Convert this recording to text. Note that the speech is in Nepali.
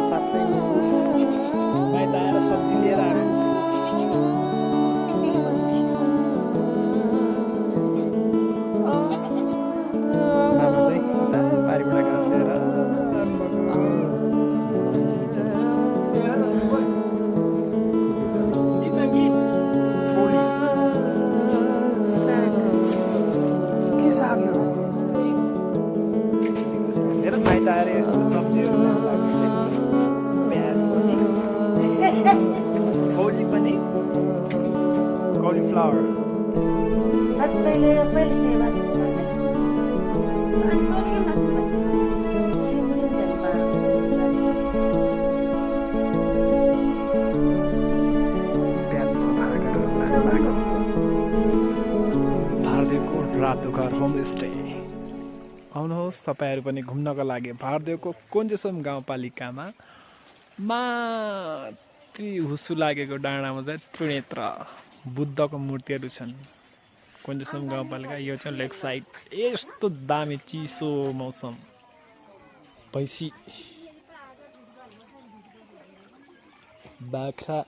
साँच्चै बाहिर आएर सब्जी लिएर आएको बाबा चाहिँ उता बारीबाट घाँस ल्याएर के साग हो हेर बाहिर आएर यस्तो सब्जीहरू प्याज कौली पनि cauliflower भारदेवको रातो घर होमस्टे आउनुहोस् तपाईहरु पनि घुम्नको लागि भारदेवको कोन्जेसम गाउँपालिकामा माथि हुसु लागेको डाँडामा चाहिँ त्रिनेत्र बुद्धको मूर्तिहरू छन्। कोन्जेसम गाउँपालिका यो चाहिँ लेक साइड यस्तो दामी चिसो मौसम भैँसी बाख्रा